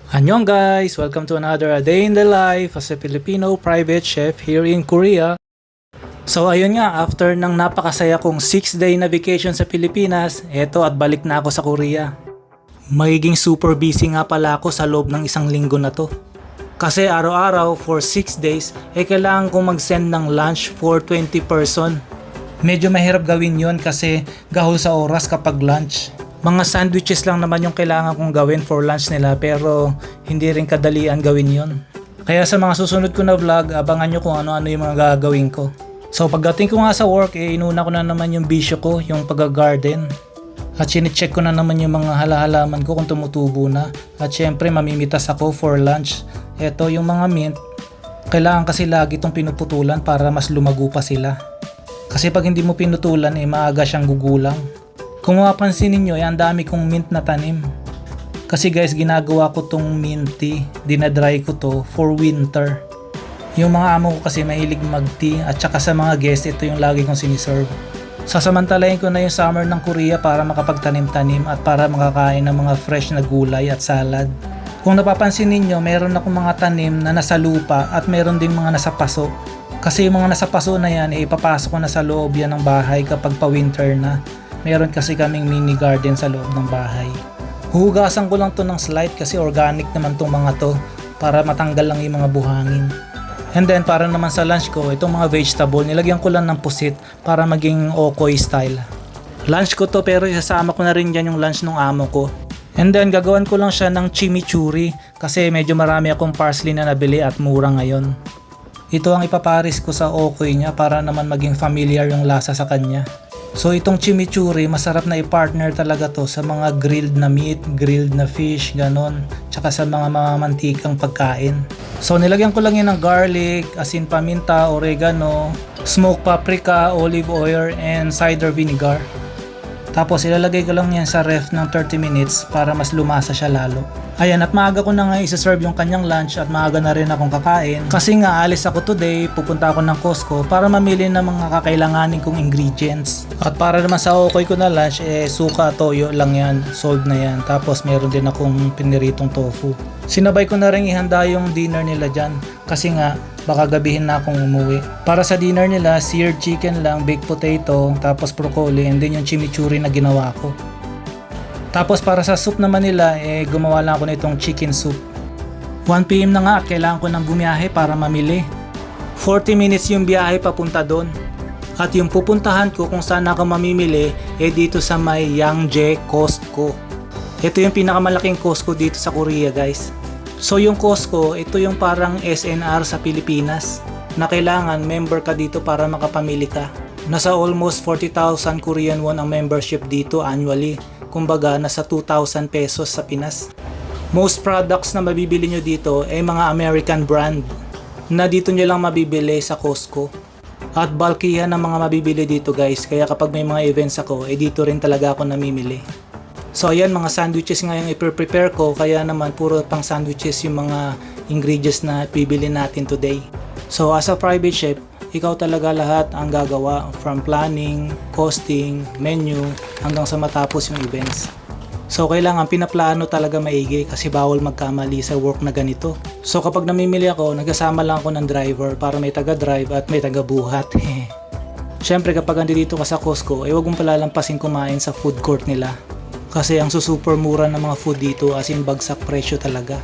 Annyeong guys! Welcome to another day in the life as a Filipino private chef here in Korea. So ayun nga, after ng napakasaya kong 6-day na vacation sa Pilipinas, eto at balik na ako sa Korea. Magiging super busy nga pala ako sa loob ng isang linggo na to. Kasi araw-araw for 6 days, kailangan kong mag-send ng lunch for 20 person. Medyo mahirap gawin yon kasi gahol sa oras kapag lunch. Mga sandwiches lang naman yung kailangan kong gawin for lunch nila pero hindi rin kadalian gawin yon. Kaya sa mga susunod ko na vlog, abangan nyo kung ano-ano yung mga gagawin ko. So pagdating ko nga sa work, inuna ko na naman yung bisyo ko, yung pag-garden. At sine-check ko na naman yung mga halahalaman ko kung tumutubo na. At syempre mamimitas ako for lunch. Ito yung mga mint, kailangan kasi lagi itong pinuputulan para mas lumago pa sila. Kasi pag hindi mo pinutulan, maaga siyang gugulang. Kung mapapansin ninyo, ang dami kong mint na tanim. Kasi guys, ginagawa ko tong mint tea, dinadry ko to for winter. Yung mga amo ko kasi mahilig mag-tea at saka sa mga guests, ito yung lagi kong siniserve. Sasamantalayin ko na yung summer ng Korea para makapagtanim-tanim at para makakain ng mga fresh na gulay at salad. Kung napapansin ninyo, meron akong mga tanim na nasa lupa at meron ding mga nasa paso. Kasi yung mga nasa paso na yan, ipapasok ko na sa loob yan ng bahay kapag pa-winter na. Meron kasi kaming mini garden sa loob ng bahay. Huhugasan ko lang to ng slide kasi organic naman tong mga to para matanggal lang yung mga buhangin. And then para naman sa lunch ko, itong mga vegetable, nilagyan ko lang ng pusit para maging okoy style. Lunch ko to pero isasama ko na rin dyan yung lunch ng amo ko. And then gagawan ko lang siya ng chimichurri kasi medyo marami akong parsley na nabili at mura ngayon. Ito ang ipaparis ko sa okoy niya para naman maging familiar yung lasa sa kanya. So itong chimichurri, masarap na i-partner talaga to sa mga grilled na meat, grilled na fish, ganon. Tsaka sa mga mantikang pagkain. So nilagyan ko lang yun ng garlic, asin paminta, oregano, smoked paprika, olive oil, and cider vinegar. Tapos ilalagay ko lang yan sa ref ng 30 minutes para mas lumasa siya lalo. Ayan, at maaga ko na nga isa-serve yung kanyang lunch at maaga na rin akong kakain. Kasi nga alis ako today, pupunta ako ng Costco para mamili ng mga kakailanganin kong ingredients. At para naman sa okoy ko na lunch, suka, toyo lang yan, solved na yan. Tapos meron din akong piniritong tofu. Sinabay ko na rin ihanda yung dinner nila dyan kasi nga baka gabihin na akong umuwi. Para sa dinner nila, seared chicken lang, baked potato, tapos broccoli, and then yung chimichurri na ginawa ko. Tapos para sa soup naman nila, gumawa lang ako nitong chicken soup. 1 PM na nga at kailangan ko nang bumiyahe para mamili. 40 minutes yung biyahe papunta doon. At yung pupuntahan ko kung saan ako mamimili, dito sa may Yangjae Costco. Ito yung pinakamalaking Costco dito sa Korea guys. So yung Costco, ito yung parang SNR sa Pilipinas na kailangan member ka dito para makapamili ka. Nasa almost 40,000 Korean won ang membership dito annually. Kumbaga nasa 2,000 pesos sa Pinas. Most products na mabibili nyo dito ay mga American brand na dito nyo lang mabibili sa Costco. At bulky yan ang mga mabibili dito guys, kaya kapag may mga events ako, dito rin talaga ako namimili. So ayan, mga sandwiches nga yung i-prepare ko, kaya naman puro pang sandwiches yung mga ingredients na bibili natin today. So as a private chef, ikaw talaga lahat ang gagawa from planning, costing, menu, hanggang sa matapos yung events. So kailangan pinaplano talaga maigi kasi bawal magkamali sa work na ganito. So kapag namimili ako, nagsasama lang ako ng driver para may taga-drive at may taga-buhat. Siyempre kapag andito ka sa Costco, huwag mong palalampasin kumain sa food court nila. Kasi ang super mura ng mga food dito, as in bagsak presyo talaga.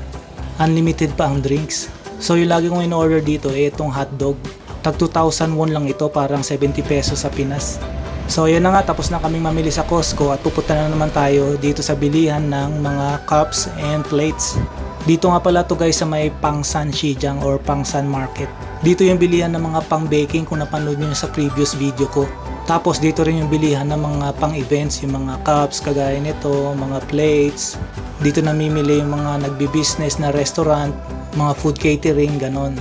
Unlimited pa ang drinks. So yung lagi kong in-order dito itong hotdog. Tag 2,000 won lang ito, parang 70 pesos sa Pinas. So yun na nga, tapos na kaming mamili sa Costco at pupunta na naman tayo dito sa bilihan ng mga cups and plates. Dito nga pala to guys sa may Pangsan Shijang or Pangsan Market. Dito yung bilihan ng mga pang baking kung napanood nyo sa previous video ko. Tapos dito rin yung bilihan ng mga pang events, yung mga cups kagaya nito, mga plates. Dito namimili yung mga nagbi-business na restaurant, mga food catering, ganon.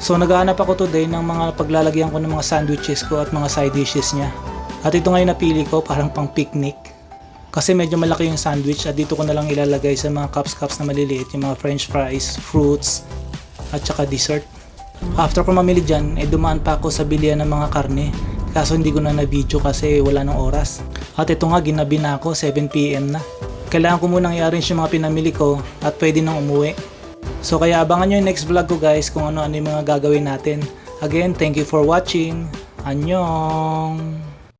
So naghahanap ako today ng mga paglalagyan ko ng mga sandwiches ko at mga side dishes niya. At ito nga yung napili ko, parang pang picnic. Kasi medyo malaki yung sandwich at dito ko na lang ilalagay sa mga cups na maliliit, yung mga french fries, fruits, at saka dessert. After ko mamili dyan, dumaan pa ako sa bilihan ng mga karne. Kaso hindi ko na na-video kasi wala nang oras. At ito nga, ginabi na ako, 7 PM na. kailangan ko munang i-arrange yung mga pinamili ko at pwede nang umuwi. So kaya abangan nyo yung next vlog ko guys kung ano-ano yung mga gagawin natin. Again, thank you for watching. Annyeong!